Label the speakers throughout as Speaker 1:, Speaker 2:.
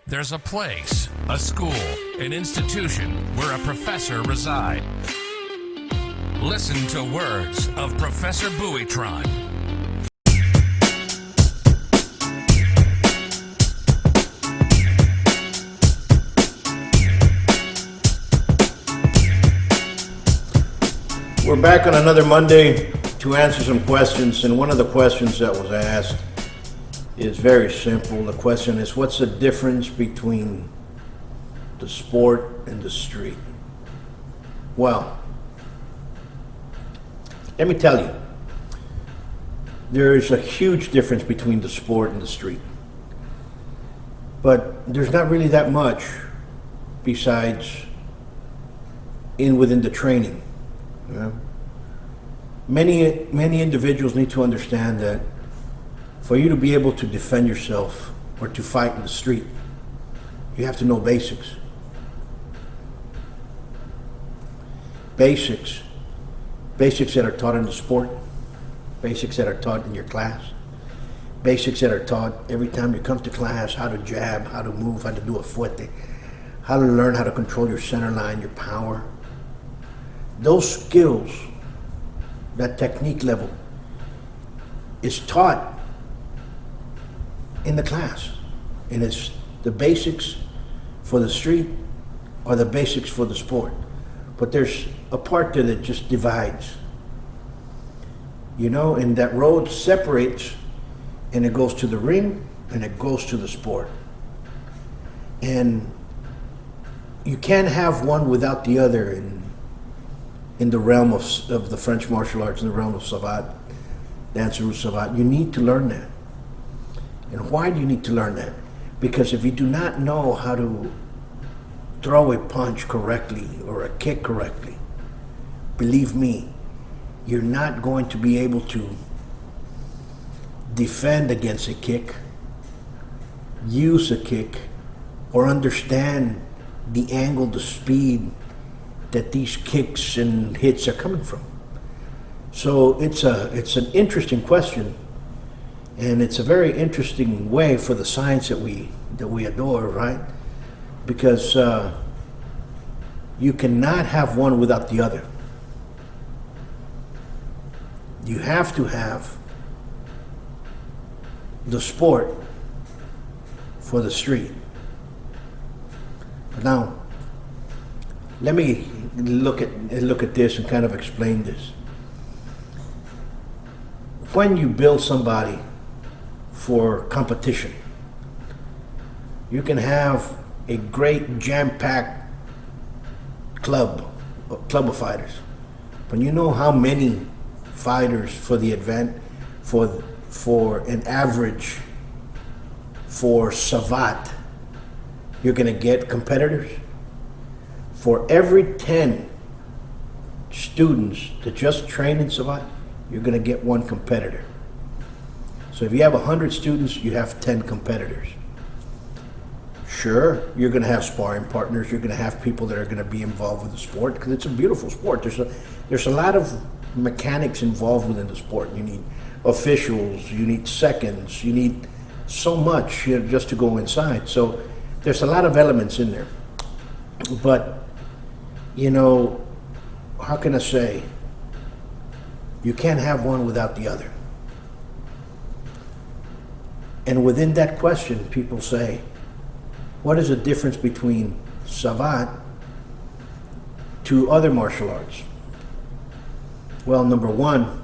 Speaker 1: There's a place, a school, an institution where a professor resides. Listen to words of Professor Buitron.
Speaker 2: We're back on another Monday to answer some questions, and one of the questions that was asked is very simple. The question is, what's the difference between the sport and the street? Well, let me tell you, there is a huge difference between the sport and the street. But there's not really that much besides within the training. You know? Many individuals need to understand that for you to be able to defend yourself or to fight in the street, you have to know basics. Basics that are taught in the sport, basics that are taught in your class, basics that are taught every time you come to class, how to jab, how to move, how to do a fuerte, how to learn how to control your center line, your power. Those skills, that technique level, is taught in the class. And it's the basics for the street or the basics for the sport. But there's a part there that just divides. You know, and that road separates, and it goes to the ring and it goes to the sport. And you can't have one without the other in the realm of the French martial arts, in the realm of Savate, Dancerou Savate. You need to learn that. And why do you need to learn that? Because if you do not know how to throw a punch correctly or a kick correctly, believe me, you're not going to be able to defend against a kick, use a kick, or understand the angle, the speed that these kicks and hits are coming from. So it's an interesting question, and it's a very interesting way for the science that we adore, right? Because you cannot have one without the other. You have to have the sport for the street. But now, let me look at this and kind of explain this. When you build somebody for competition, you can have a great jam-packed club of fighters. But you know how many fighters for the event, for an average, for Savate, you're gonna get competitors? For every 10 students that just train in Savate, you're gonna get one competitor. So if you have 100 students, you have 10 competitors. Sure, you're gonna have sparring partners, you're gonna have people that are gonna be involved with the sport, because it's a beautiful sport. There's a lot of mechanics involved within the sport. You need officials, you need seconds, you need so much just to go inside. So there's a lot of elements in there. But, you know, how can I say? You can't have one without the other. And within that question, people say, what is the difference between Savate to other martial arts? Well, number one,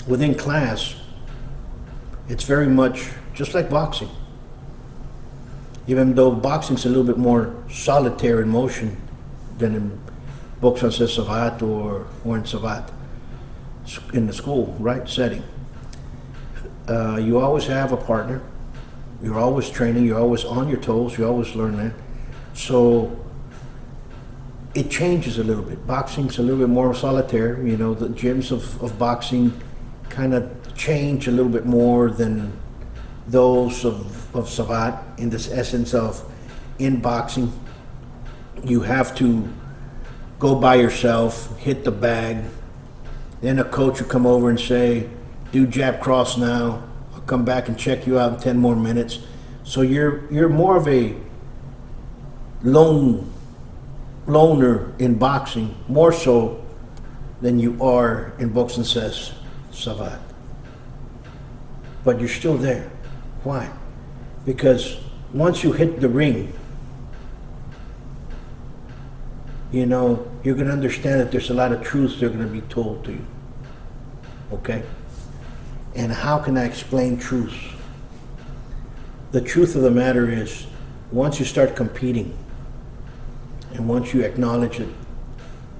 Speaker 2: within class, it's very much just like boxing. Even though boxing's a little bit more solitary in motion than in boxe française Savate or in Savate, in the school, right, setting. You always have a partner. You're always training. You're always on your toes. You always learn that. So it changes a little bit. Boxing's a little bit more solitary. You know, the gyms of boxing kind of change a little bit more than those of Savate, in this essence of, in boxing, you have to go by yourself, hit the bag, then a coach will come over and say, do jab cross now, I'll come back and check you out in 10 more minutes. So you're more of a loner in boxing, more so than you are in books and says Savate. But you're still there. Why? Because once you hit the ring, you know, you're going to understand that there's a lot of truths that are going to be told to you. Okay? And how can I explain truths? The truth of the matter is, once you start competing, and once you acknowledge it,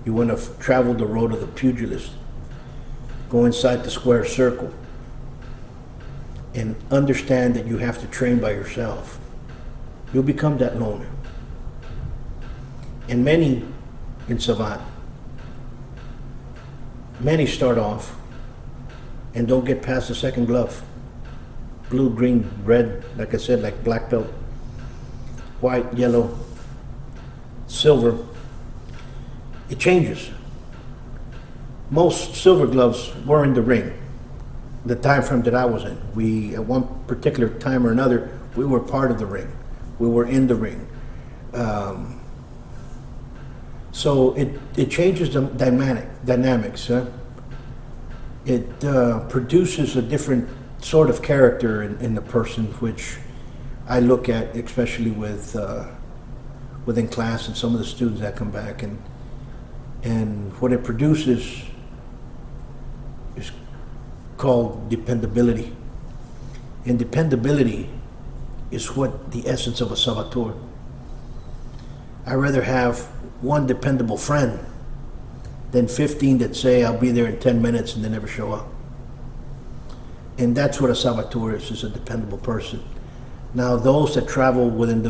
Speaker 2: you want to travel the road of the pugilist, go inside the square circle, and understand that you have to train by yourself, you'll become that loner. And many in Savate, many start off and don't get past the second glove. Blue, green, red, like I said, like black belt, white, yellow, silver. It changes. Most silver gloves were in the ring, the time frame that I was in. We, at one particular time or another, we were part of the ring. We were in the ring. So it changes the dynamics. It produces a different sort of character in the person, which I look at, especially within class and some of the students that come back, and what it produces is called dependability. And dependability is what the essence of a saboteur. I'd rather have one dependable friend than 15 that say I'll be there in 10 minutes and they never show up. And that's what a saboteur is a dependable person. Now those that travel within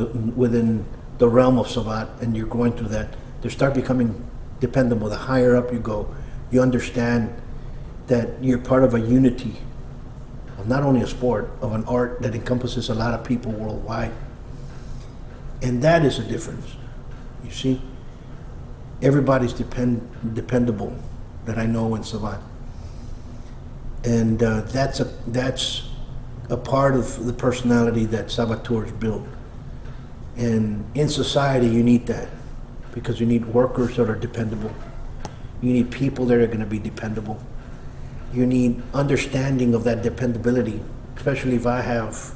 Speaker 2: the realm of Savate, and you're going through that, they start becoming dependable. The higher up you go, you understand that you're part of a unity of not only a sport, of an art that encompasses a lot of people worldwide. And that is a difference. You see, everybody's dependable that I know in Savate. And that's a part of the personality that saboteurs build. And in society, you need that, because you need workers that are dependable. You need people that are going to be dependable. You need understanding of that dependability, especially if I have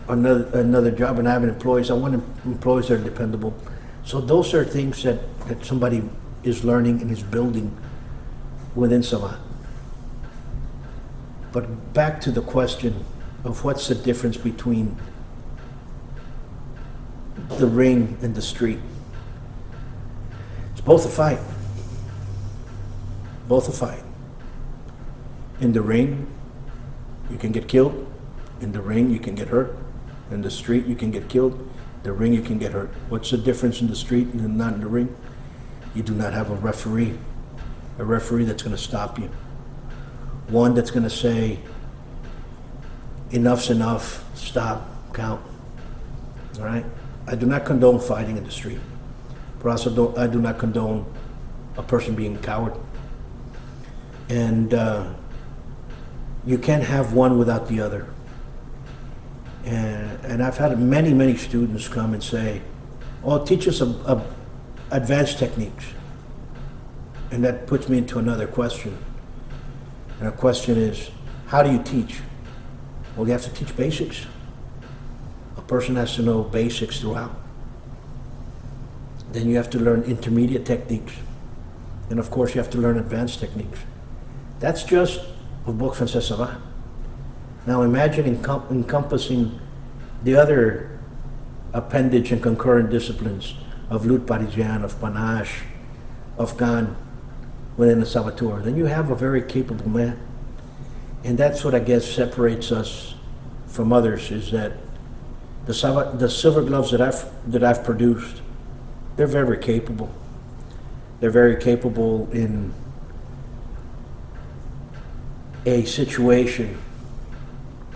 Speaker 2: another job and I have employees. I want employees that are dependable. So those are things that somebody is learning and is building within Savate. But back to the question of what's the difference between the ring and the street. It's both a fight. Both a fight. In the ring, you can get killed. In the ring, you can get hurt. In the street, you can get killed. In the ring, you can get hurt. What's the difference in the street and not in the ring? You do not have a referee that's going to stop you. One that's going to say, enough's enough, stop, count. All right? I do not condone fighting in the street. But also I do not condone a person being a coward. And you can't have one without the other. And I've had many students come and say, oh, teach us advanced techniques. And that puts me into another question. And the question is, how do you teach? Well, you have to teach basics. A person has to know basics throughout. Then you have to learn intermediate techniques. And of course, you have to learn advanced techniques. That's just what book Professeur Savate. Now imagine encompassing the other appendage and concurrent disciplines of lutte parisienne, of panache, of Gan within the saboteur. Then you have a very capable man. And that's what I guess separates us from others, is that the silver gloves that I've produced, they're very capable. They're very capable in a situation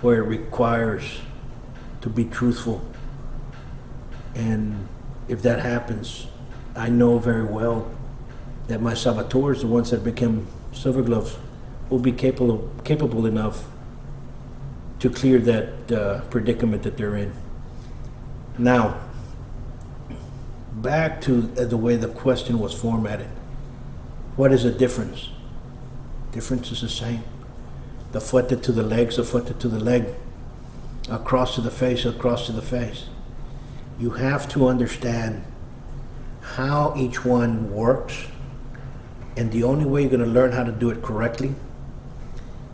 Speaker 2: where it requires to be truthful. And if that happens, I know very well that my saboteurs, the ones that become silver gloves, will be capable enough to clear that predicament that they're in. Now, back to the way the question was formatted. What is the difference? Difference is the same. The fuerte to the legs, the fuerte to the leg. Across to the face, across to the face. You have to understand how each one works, and the only way you're going to learn how to do it correctly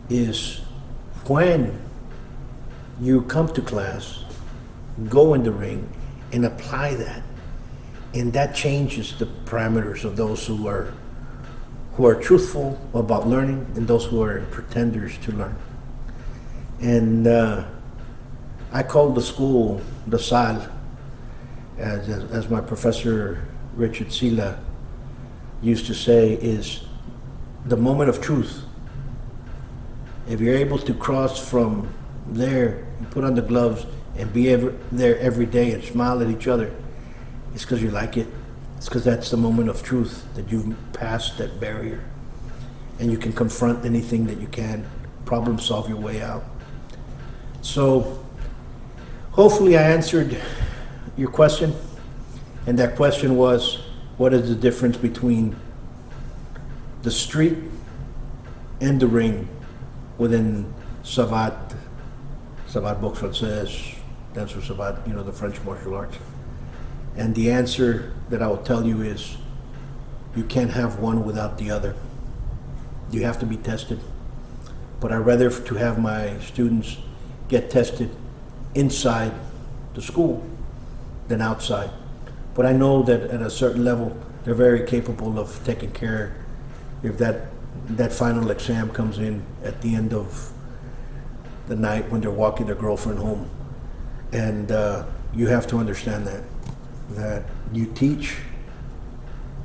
Speaker 2: is when you come to class, go in the ring, and apply that. And that changes the parameters of those who are truthful about learning and those who are pretenders to learn. And I call the school the SAL, as my professor Richard Sila used to say, is the moment of truth. If you're able to cross from there and put on the gloves and be there every day and smile at each other, it's because you like it. It's because that's the moment of truth, that you've passed that barrier and you can confront anything that you can, problem solve your way out. So hopefully I answered your question, and that question was, what is the difference between the street and the ring within Savate, boxe française, that's for Savate, the French martial arts. And the answer that I will tell you is, you can't have one without the other. You have to be tested. But I'd rather to have my students get tested inside the school than outside. But I know that at a certain level, they're very capable of taking care if that final exam comes in at the end of the night when they're walking their girlfriend home. And you have to understand that you teach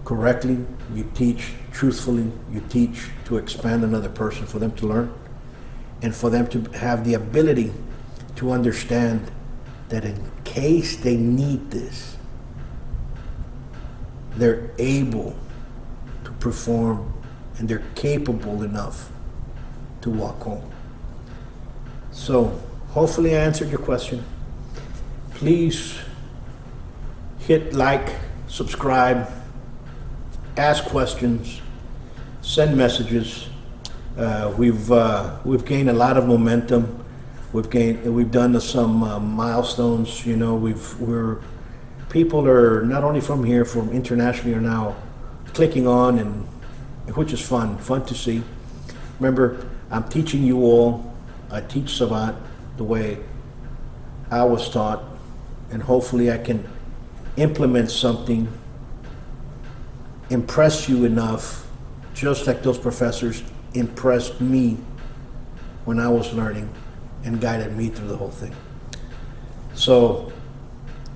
Speaker 2: correctly, you teach truthfully, you teach to expand another person, for them to learn, and for them to have the ability to understand that in case they need this, they're able to perform and they're capable enough to walk home. So hopefully I answered your question. Please hit like, subscribe, ask questions, send messages. We've gained a lot of momentum. We've done some milestones. People are not only from here, from internationally, are now clicking on, and which is fun to see. Remember, I'm teaching you all. I teach Savate the way I was taught, and hopefully I can implement something, impress you enough, just like those professors impressed me when I was learning and guided me through the whole thing. So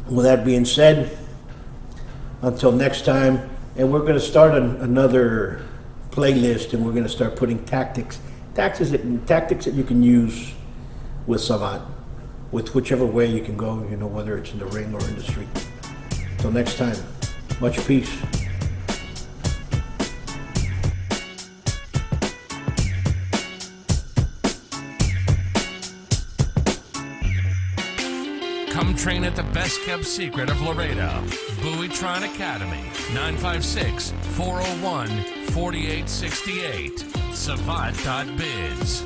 Speaker 2: with that being said, until next time, and we're going to start another playlist, and we're going to start putting tactics that you can use with Savate, with whichever way you can go, whether it's in the ring or in the street. Till next time, much peace.
Speaker 1: Come train at the best kept secret of Laredo, Buitron Academy, 956-401-4868, Savate.biz.